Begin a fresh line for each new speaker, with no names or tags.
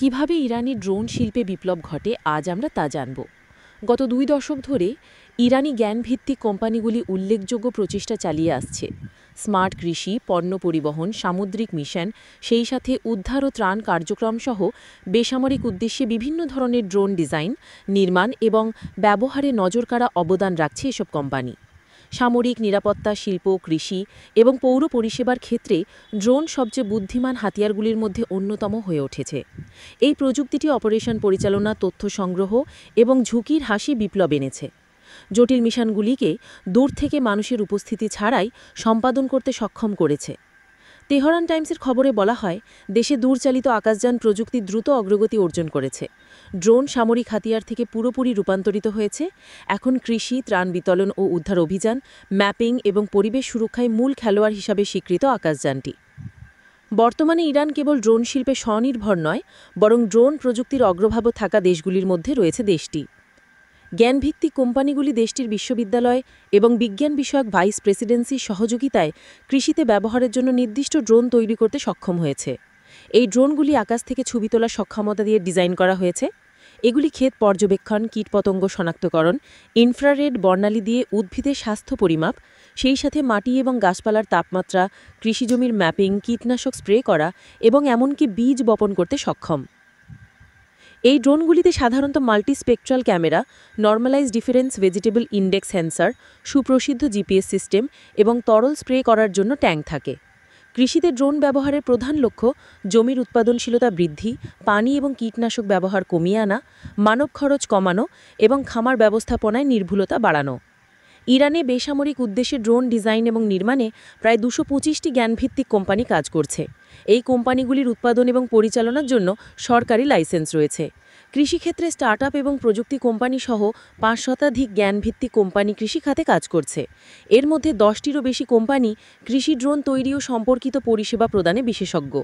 কিভাবে ইরানি ড্রোন শিল্পে বিপ্লব ঘটে আজ আমরা তা জানব। গত 2 দশক ধরে ইরানি জ্ঞানভিত্তিক কোম্পানিগুলি উল্লেখযোগ্য প্রচেষ্টা চালিয়ে আসছে। স্মার্ট কৃষি, পণ্য পরিবহন, সামুদ্রিক মিশন, সেই সাথে উদ্ধার ও ত্রাণ কার্যক্রম সহ বেসামরিক উদ্দেশ্যে বিভিন্ন ধরনের ড্রোন ডিজাইন, নির্মাণ এবং ব্যবহারে নজরকাড়া অবদান রাখছে এসব কোম্পানি। সামরিক নিরাপত্তা, শিল্প, কৃষি এবং পৌর পরিষেবার ক্ষেত্রে ড্রোন সবচেয়ে বুদ্ধিমান হাতিয়ারগুলির মধ্যে অন্যতম হয়ে উঠেছে। এই প্রযুক্তিটি অপারেশন পরিচালনা, তথ্য সংগ্রহ এবং ঝুঁকির হাসি বিপ্লব এনেছে। জটিল মিশনগুলিকে দূর থেকে মানুষের উপস্থিতি ছাড়াই সম্পাদন করতে সক্ষম করেছে। তেহরান টাইমসের খবরে বলা হয়, দেশে দূরচালিত আকাশযান প্রযুক্তি দ্রুত অগ্রগতি অর্জন করেছে। ড্রোন সামরিক হাতিয়ার থেকে পুরোপুরি রূপান্তরিত হয়েছে। এখন কৃষি, ত্রাণ বিতরণ ও উদ্ধার অভিযান, ম্যাপিং এবং পরিবেশ সুরক্ষায় মূল খেলোয়াড় হিসাবে স্বীকৃত আকাশযানটি। বর্তমানে ইরান কেবল ড্রোন শিল্পে স্বনির্ভর নয়, বরং ড্রোন প্রযুক্তির অগ্রভাগে থাকা দেশগুলির মধ্যে রয়েছে দেশটি। জ্ঞানভিত্তিক কোম্পানিগুলি দেশটির বিশ্ববিদ্যালয় এবং বিজ্ঞান বিষয়ক ভাইস প্রেসিডেন্সির সহযোগিতায় কৃষিতে ব্যবহারের জন্য নির্দিষ্ট ড্রোন তৈরি করতে সক্ষম হয়েছে। এই ড্রোনগুলি আকাশ থেকে ছবি তোলার সক্ষমতা দিয়ে ডিজাইন করা হয়েছে। এগুলি ক্ষেত পর্যবেক্ষণ, কীটপতঙ্গ শনাক্তকরণ, ইনফ্রারেড বর্ণালী দিয়ে উদ্ভিদের স্বাস্থ্য পরিমাপ, সেই সাথে মাটি এবং গাছপালার তাপমাত্রা, কৃষিজমির ম্যাপিং, কীটনাশক স্প্রে করা এবং এমনকি বীজ বপন করতে সক্ষম। এই ড্রোনগুলিতে সাধারণত multispectral camera, normalise difference vegetable index sensor, সুপ্রসিদ্ধ জিপিএস সিস্টেম এবং তরল স্প্রে করার জন্য ট্যাঙ্ক থাকে। কৃষিতে ড্রোন ব্যবহারের প্রধান লক্ষ্য জমির উৎপাদনশীলতা বৃদ্ধি, পানি এবং কীটনাশক ব্যবহার কমিয়ে আনা, মানব খরচ কমানো এবং খামার ব্যবস্থাপনায় নির্ভুলতা বাড়ানো। ইরানে বেসামরিক উদ্দেশ্যে ড্রোন ডিজাইন এবং নির্মাণে প্রায় 225টি জ্ঞানভিত্তিক কোম্পানি কাজ করছে। এই কোম্পানিগুলির উৎপাদন এবং পরিচালনার জন্য সরকারি লাইসেন্স রয়েছে। কৃষিক্ষেত্রে স্টার্টআপ এবং প্রযুক্তি কোম্পানি সহ 5 শতাধিক জ্ঞানভিত্তিক কোম্পানি কৃষি খাতে কাজ করছে। এর মধ্যে 10টিরও বেশি কোম্পানি কৃষি ড্রোন তৈরি ও সম্পর্কিত পরিষেবা প্রদানে বিশেষজ্ঞ।